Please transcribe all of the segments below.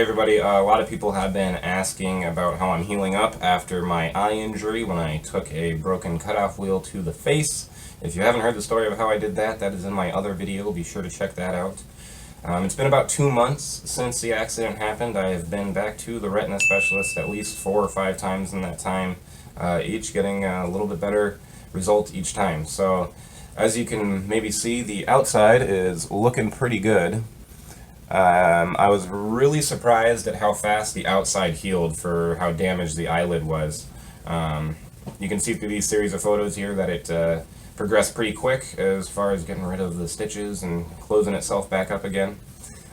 everybody, a lot of people have been asking about how I'm healing up after my eye injury when I took a broken cutoff wheel to the face. If you haven't heard the story of how I did that, that is in my other video. Be sure to check that out. It's been about 2 months since the accident happened. I have been back to the retina specialist at least 4 or 5 times in that time, each getting a little bit better result each time. So as you can maybe see, the outside is looking pretty good. I was really surprised at how fast the outside healed for how damaged the eyelid was. You can see through these series of photos here that it progressed pretty quick as far as getting rid of the stitches and closing itself back up again.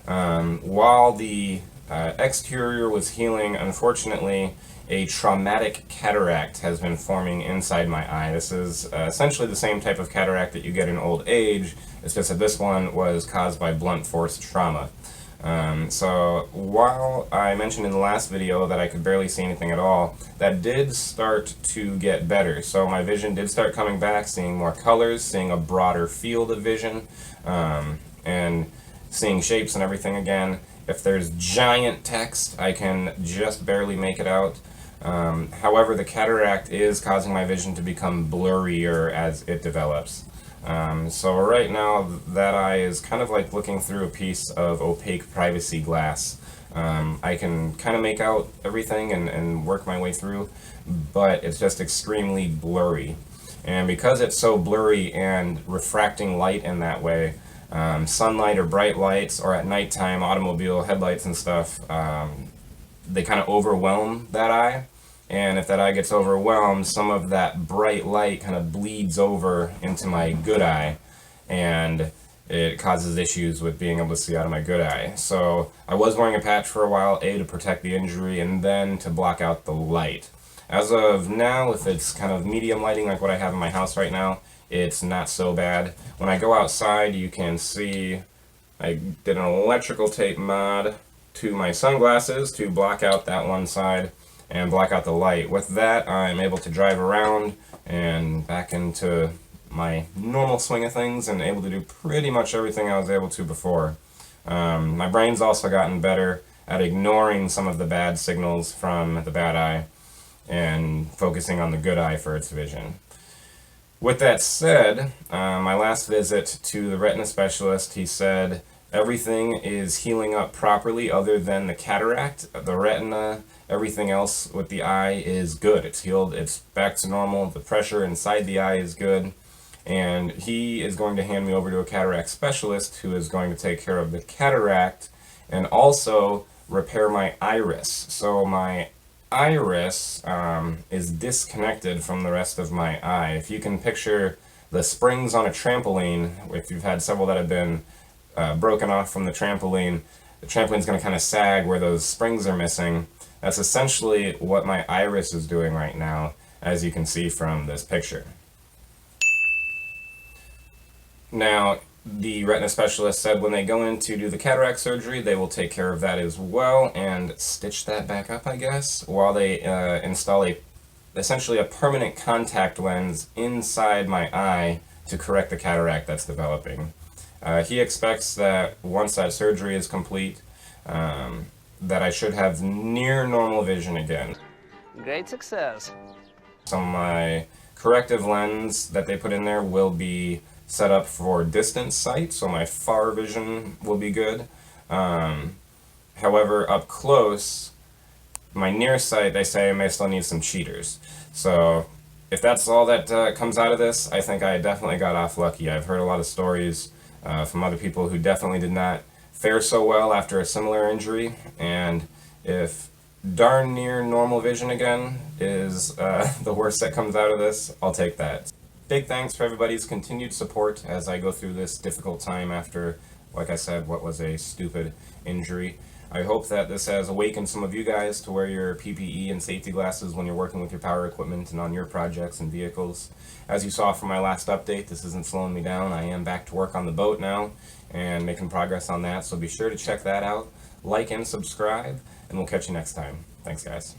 While the exterior was healing, unfortunately, a traumatic cataract has been forming inside my eye. This is essentially the same type of cataract that you get in old age. It's just that this one was caused by blunt force trauma. So while I mentioned in the last video that I could barely see anything at all, that did start to get better. So my vision did start coming back, seeing more colors, seeing a broader field of vision, and seeing shapes and everything again. If there's giant text, I can just barely make it out. However, the cataract is causing my vision to become blurrier as it develops. So right now that eye is kind of like looking through a piece of opaque privacy glass. I can kind of make out everything and work my way through, but it's just extremely blurry. And because it's so blurry and refracting light in that way, sunlight or bright lights, or at nighttime automobile headlights and stuff, they kind of overwhelm that eye. And if that eye gets overwhelmed, some of that bright light kind of bleeds over into my good eye, and it causes issues with being able to see out of my good eye. So I was wearing a patch for a while, A, to protect the injury, and then to block out the light. As of now, if it's kind of medium lighting like what I have in my house right now, it's not so bad. When I go outside, you can see I did an electrical tape mod to my sunglasses to block out that one side and block out the light. With that, I'm able to drive around and back into my normal swing of things and able to do pretty much everything I was able to before. My brain's also gotten better at ignoring some of the bad signals from the bad eye and focusing on the good eye for its vision. With that said, my last visit to the retina specialist, he said everything is healing up properly other than the cataract. The retina, everything else with the eye is good. It's healed, it's back to normal, the pressure inside the eye is good, and he is going to hand me over to a cataract specialist who is going to take care of the cataract and also repair my iris. So my iris is disconnected from the rest of my eye. If you can picture the springs on a trampoline, if you've had several that have been broken off from the trampoline's going to kind of sag where those springs are missing. That's essentially what my iris is doing right now, as you can see from this picture. Now, the retina specialist said when they go in to do the cataract surgery, they will take care of that as well and stitch that back up, I guess, while they install essentially a permanent contact lens inside my eye to correct the cataract that's developing. He expects that once that surgery is complete, that I should have near normal vision again. Great success. So my corrective lens that they put in there will be set up for distance sight, so my far vision will be good. However, up close, my near sight, they say I may still need some cheaters. So if that's all that comes out of this, I think I definitely got off lucky. I've heard a lot of stories from other people who definitely did not fare so well after a similar injury, and if darn near normal vision again is the worst that comes out of this, I'll take that. Big thanks for everybody's continued support as I go through this difficult time after, like I said, what was a stupid injury. I hope that this has awakened some of you guys to wear your PPE and safety glasses when you're working with your power equipment and on your projects and vehicles. As you saw from my last update, this isn't slowing me down. I am back to work on the boat now and making progress on that, so be sure to check that out. Like and subscribe, and we'll catch you next time. Thanks, guys.